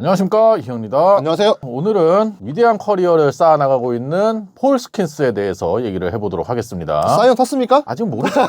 안녕하십니까, 이형입니다. 안녕하세요. 오늘은 위대한 커리어를 쌓아나가고 있는 폴 스킨스에 대해서 얘기를 해보도록 하겠습니다. 사이언 탔습니까? 아직 모르죠.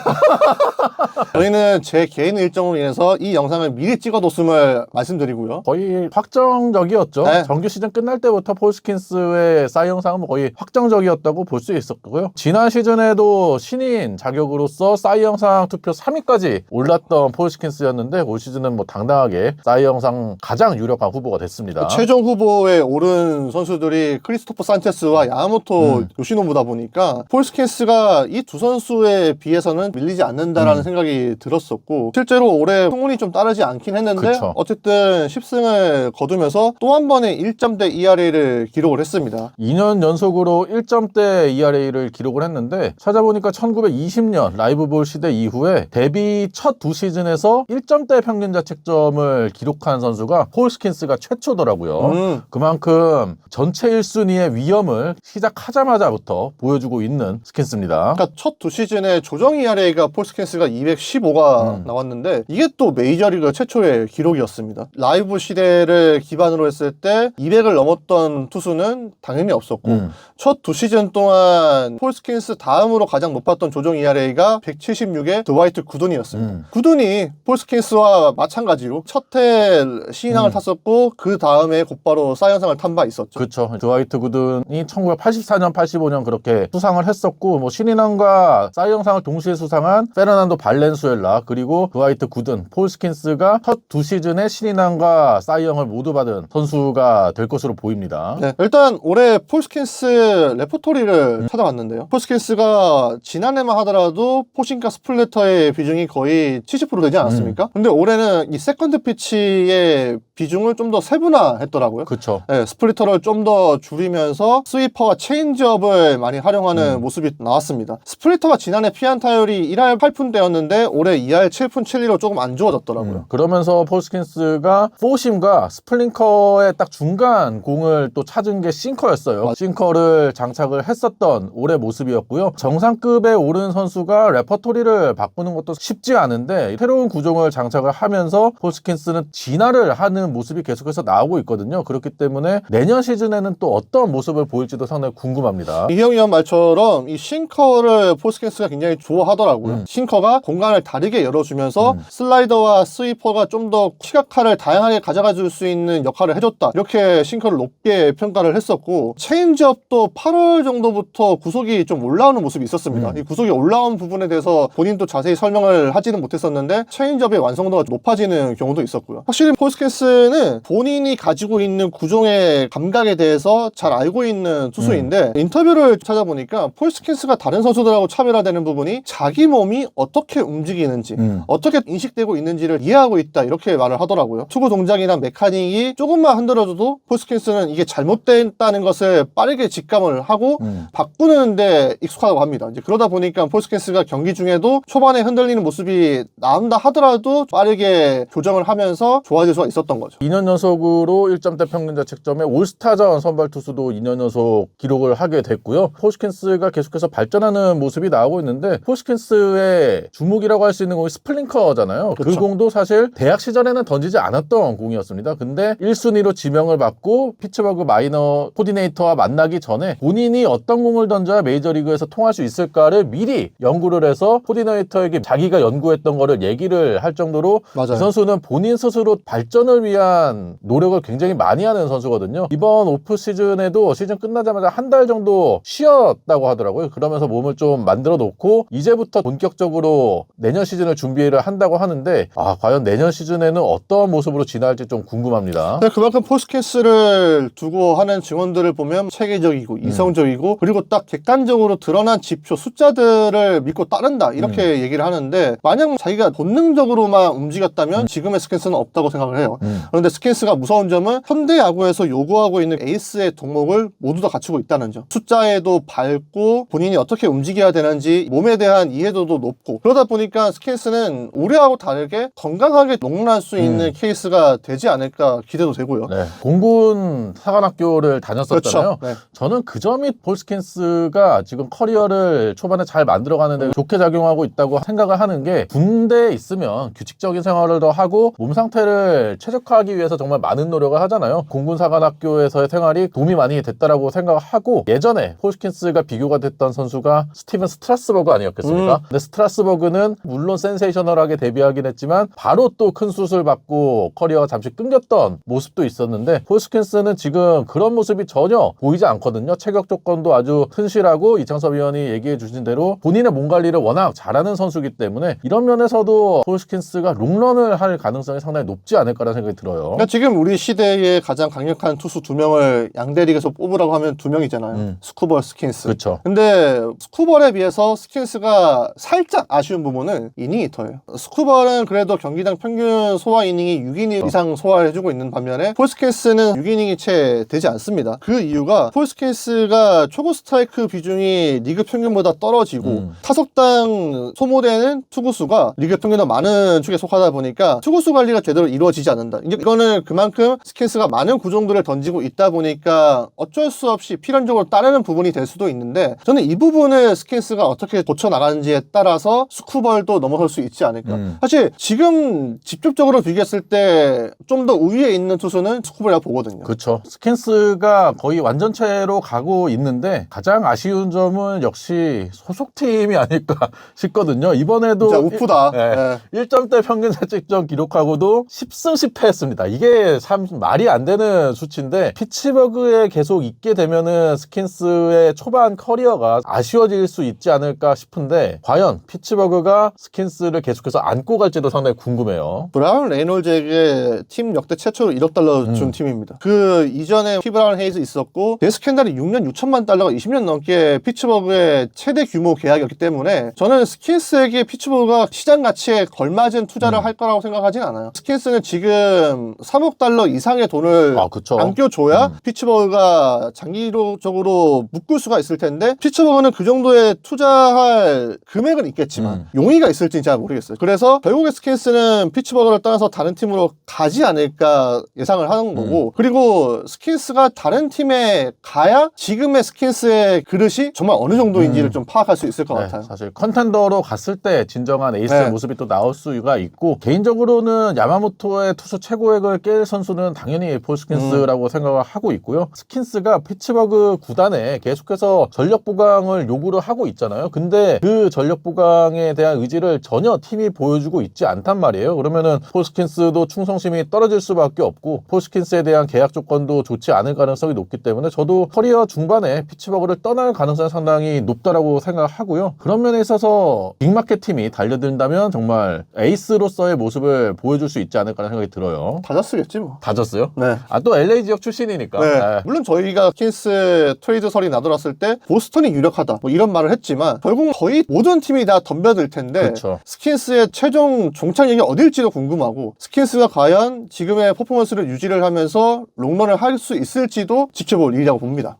저희는 제 개인 일정으로 인해서 이 영상을 미리 찍어뒀음을 말씀드리고요. 거의 확정적이었죠. 네. 정규 시즌 끝날 때부터 폴 스킨스의 사이 영상은 거의 확정적이었다고 볼 수 있었고요. 지난 시즌에도 신인 자격으로서 사이 영상 투표 3위까지 올랐던 폴 스킨스였는데 올 시즌은 뭐 당당하게 사이 영상 가장 유력한 후보가 됐습니다. 최종 후보에 오른 선수들이 크리스토퍼 산체스와 야마모토 요시노부다 보니까 폴 스킨스가 이 두 선수에 비해서는 밀리지 않는다라는 생각이 들었었고, 실제로 올해 흥운이 좀 따르지 않긴 했는데 그쵸. 어쨌든 10승을 거두면서 또 한 번의 1점대 ERA를 기록을 했습니다. 2년 연속으로 1점대 ERA를 기록을 했는데 찾아보니까 1920년 라이브볼 시대 이후에 데뷔 첫 두 시즌에서 1점대 평균 자책점을 기록한 선수가 폴 스킨스가 최초더라고요. 그만큼 전체 1순위의 위험을 시작하자마자부터 보여주고 있는 스킨스입니다. 그러니까 첫 두 시즌에 조정 ERA가 폴 스킨스가 215가 나왔는데 이게 또 메이저리그 최초의 기록이었습니다. 라이브 시대를 기반으로 했을 때 200을 넘었던 투수는 당연히 없었고 첫 두 시즌 동안 폴 스킨스 다음으로 가장 높았던 조정 ERA가 176의 드와이트 구든이었습니다. 구든이 폴 스킨스와 마찬가지로 첫해 신인왕을 탔었고 그 다음에 곧바로 사이언상을 탄 바 있었죠. 그렇죠. 드와이트 구든이 1984년, 85년 그렇게 수상을 했었고, 뭐 신인왕과 사이 영상을 동시에 수상한 페르난도 발렌수엘라, 그리고 드와이트 구든, 폴 스킨스가 첫 두 시즌에 신인왕과 사이 영을 모두 받은 선수가 될 것으로 보입니다. 네, 일단 올해 폴 스킨스 레퍼토리를 찾아봤는데요. 폴 스킨스가 지난해만 하더라도 포싱과 스플래터의 비중이 거의 70% 되지 않았습니까? 근데 올해는 이 세컨드 피치의 비중을 좀 더 세분화했더라고요. 그렇죠. 네, 스플리터를 좀 더 줄이면서 스위퍼와 체인지업을 많이 활용하는 모습이 나왔습니다. 스플리터가 지난해 피안 타율이 1할 8푼대였는데 올해 2할 7푼 7리로 조금 안 좋아졌더라고요. 그러면서 폴 스킨스가 포심과 스플링커의 딱 중간 공을 또 찾은 게 싱커였어요. 싱커를 장착을 했었던 올해 모습이었고요. 정상급에 오른 선수가 레퍼토리를 바꾸는 것도 쉽지 않은데 새로운 구종을 장착을 하면서 폴 스킨스는 진화를 하는 모습이 계속해서 나오고 있거든요. 그렇기 때문에 내년 시즌에는 또 어떤 모습을 보일지도 상당히 궁금합니다. 이형이 형 말처럼 이 싱커를 폴 스킨스가 굉장히 좋아하더라고요. 싱커가 공간을 다르게 열어주면서 슬라이더와 스위퍼가 좀 더 시각화를 다양하게 가져가 줄 수 있는 역할을 해줬다. 이렇게 싱커를 높게 평가를 했었고, 체인지업도 8월 정도부터 구속이 좀 올라오는 모습이 있었습니다. 이 구속이 올라온 부분에 대해서 본인도 자세히 설명을 하지는 못했었는데 체인지업의 완성도가 높아지는 경우도 있었고요. 확실히 폴 스킨스는 본인이 가지고 있는 구종의 감각에 대해서 잘 알고 있는 투수인데 인터뷰를 찾아보니까 폴 스킨스가 다른 선수들하고 차별화되는 부분이 자기 몸이 어떻게 움직이는지 어떻게 인식되고 있는지를 이해하고 있다, 이렇게 말을 하더라고요. 투구 동작이나 메카닉이 조금만 흔들어줘도 폴 스킨스는 이게 잘못됐다는 것을 빠르게 직감을 하고 바꾸는데 익숙하다고 합니다. 이제 그러다 보니까 폴 스킨스가 경기 중에도 초반에 흔들리는 모습이 나온다 하더라도 빠르게 교정을 하면서 좋아질 수가 있었던 거죠. 2년 연속으로 1점대 평균 자책점에 올스타전 선발 투수도 2년 연속 기록을 하게 됐고요. 폴 스킨스가 계속해서 발전하는 모습이 나오고 있는데, 폴 스킨스의 주목이라고 할 수 있는 공이 스플링커잖아요. 그 그쵸. 공도 사실 대학 시절에는 던지지 않았던 공이었습니다. 근데 1순위로 지명을 받고 피츠버그 마이너 코디네이터와 만나기 전에 본인이 어떤 공을 던져야 메이저리그에서 통할 수 있을까를 미리 연구를 해서 코디네이터에게 자기가 연구했던 거를 얘기를 할 정도로 맞아요. 이 선수는 본인 스스로 발전을 위한 노력을 굉장히 많이 하는 선수거든요. 이번 오프 시즌에도 시즌 끝나자마자 한 달 정도 쉬었다고 하더라고요. 그러면서 몸을 좀 만들어 놓고 이제부터 본격적으로 내년 시즌을 준비를 한다고 하는데, 과연 내년 시즌에는 어떤 모습으로 진화할지 좀 궁금합니다. 그만큼 폴 스킨스를 두고 하는 증언들을 보면 체계적이고 이성적이고, 그리고 딱 객관적으로 드러난 지표 숫자들을 믿고 따른다, 이렇게 얘기를 하는데, 만약 자기가 본능적으로만 움직였다면 지금의 스킨스는 없다고 생각을 해요. 그런데 스킨스가 무서운 점은 현대 야구에서 요구하고 있는 에이스의 덕목을 모두 다 갖추고 있다는 점. 숫자에도 밝고 본인이 어떻게 움직여야 되는지 몸에 대한 이해도도 높고, 그러다 보니까 스킨스는 우리하고 다르게 건강하게 농락할 수 있는 케이스가 되지 않을까 기대도 되고요. 네. 공군 사관학교를 다녔었잖아요. 그렇죠. 네. 저는 그 점이 폴 스킨스가 지금 커리어를 초반에 잘 만들어가는데 좋게 작용하고 있다고 생각을 하는 게, 군대에 있으면 규칙적인 생활을 더 하고 몸 상태를 최적화하기 위해서 정말 정말 많은 노력을 하잖아요. 공군사관학교에서의 생활이 도움이 많이 됐다라고 생각하고, 예전에 홀킨스가 비교가 됐던 선수가 스티븐 스트라스버그 아니었겠습니까? 근데 스트라스버그는 물론 센세이셔널하게 데뷔하긴 했지만 바로 또 큰 수술 받고 커리어가 잠시 끊겼던 모습도 있었는데, 홀킨스는 지금 그런 모습이 전혀 보이지 않거든요. 체격 조건도 아주 튼실하고, 이창섭 위원이 얘기해 주신 대로 본인의 몸 관리를 워낙 잘하는 선수이기 때문에 이런 면에서도 홀킨스가 롱런을 할 가능성이 상당히 높지 않을까라는 생각이 들어요. 그러니까 지금 우리 시대에 가장 강력한 투수 2명을 양대리그에서 뽑으라고 하면 2명이잖아요. 스쿠버, 스킨스. 그렇죠. 근데 스쿠버에 비해서 스킨스가 살짝 아쉬운 부분은 이닝이 터요. 스쿠버는 그래도 경기당 평균 소화 이닝이 6이닝 이상 소화해주고 있는 반면에 폴스킨스는 6이닝이 채 되지 않습니다. 그 이유가 폴스킨스가 초구 스트라이크 비중이 리그 평균보다 떨어지고 타석당 소모되는 투구수가 리그 평균보다 많은 축에 속하다 보니까 투구수 관리가 제대로 이루어지지 않는다. 이거는 그만큼 스킨스가 많은 구종들을 던지고 있다 보니까 어쩔 수 없이 필연적으로 따르는 부분이 될 수도 있는데, 저는 이 부분을 스킨스가 어떻게 고쳐나가는지에 따라서 스쿠버도 넘어설 수 있지 않을까. 사실 지금 직접적으로 비교했을 때 좀 더 우위에 있는 투수는 스쿠버라고 보거든요. 그렇죠. 스킨스가 거의 완전체로 가고 있는데 가장 아쉬운 점은 역시 소속팀이 아닐까 싶거든요. 이번에도 진짜 우프다. 네. 1점대 평균 자책점 기록하고도 10승 10패했습니다. 이게 참 말이 안 되는 수치인데, 피츠버그에 계속 있게 되면은 스킨스의 초반 커리어가 아쉬워질 수 있지 않을까 싶은데, 과연 피츠버그가 스킨스를 계속해서 안고 갈지도 상당히 궁금해요. 브라운 레이놀즈에게 팀 역대 최초로 1억 달러 준 팀입니다. 그 이전에 피브라운 헤이즈 있었고, 데스캔달이 6년 6천만 달러가 20년 넘게 피츠버그의 최대 규모 계약이었기 때문에 저는 스킨스에게 피츠버그가 시장 가치에 걸맞은 투자를 할 거라고 생각하진 않아요. 스킨스는 지금 3억 달러 이상의 돈을 안겨줘야 피츠버그가 장기적으로 묶을 수가 있을 텐데, 피츠버그는 그 정도의 투자할 금액은 있겠지만 용의가 있을지는 잘 모르겠어요. 그래서 결국에 스킨스는 피츠버그를 떠나서 다른 팀으로 가지 않을까 예상을 하는 거고, 그리고 스킨스가 다른 팀에 가야 지금의 스킨스의 그릇이 정말 어느 정도인지를 좀 파악할 수 있을 것 같아요. 사실 컨텐더로 갔을 때 진정한 에이스의 모습이 또 나올 수가 있고, 개인적으로는 야마모토의 투수 최고액을 깰 선수는 당연히 폴스킨스라고 생각을 하고 있고요. 스킨스가 피츠버그 구단에 계속해서 전력 보강을 요구를 하고 있잖아요. 근데 그 전력 보강에 대한 의지를 전혀 팀이 보여주고 있지 않단 말이에요. 그러면은 폴스킨스도 충성심이 떨어질 수밖에 없고, 폴스킨스에 대한 계약 조건도 좋지 않을 가능성이 높기 때문에 저도 커리어 중반에 피츠버그를 떠날 가능성이 상당히 높다라고 생각하고요. 그런 면에 있어서 빅마켓 팀이 달려든다면 정말 에이스로서의 모습을 보여줄 수 있지 않을까라는 생각이 들어요. 다저스겠지 뭐. 다졌어요? 네. 또 LA 지역 출신이니까. 네. 물론 저희가 스킨스 트레이드설이 나돌았을 때 보스턴이 유력하다 뭐 이런 말을 했지만, 결국 거의 모든 팀이 다 덤벼들 텐데, 그렇죠. 스킨스의 최종 종착역이 어딜지도 궁금하고, 스킨스가 과연 지금의 퍼포먼스를 유지를 하면서 롱런을 할 수 있을지도 지켜볼 일이라고 봅니다.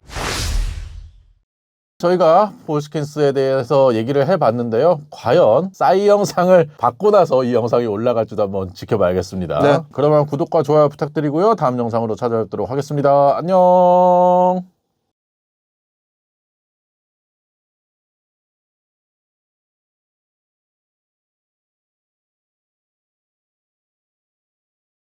저희가 폴스킨스에 대해서 얘기를 해봤는데요. 과연 싸이 영상을 받고 나서 이 영상이 올라갈지도 한번 지켜봐야겠습니다. 그러면 구독과 좋아요 부탁드리고요. 다음 영상으로 찾아뵙도록 하겠습니다. 안녕.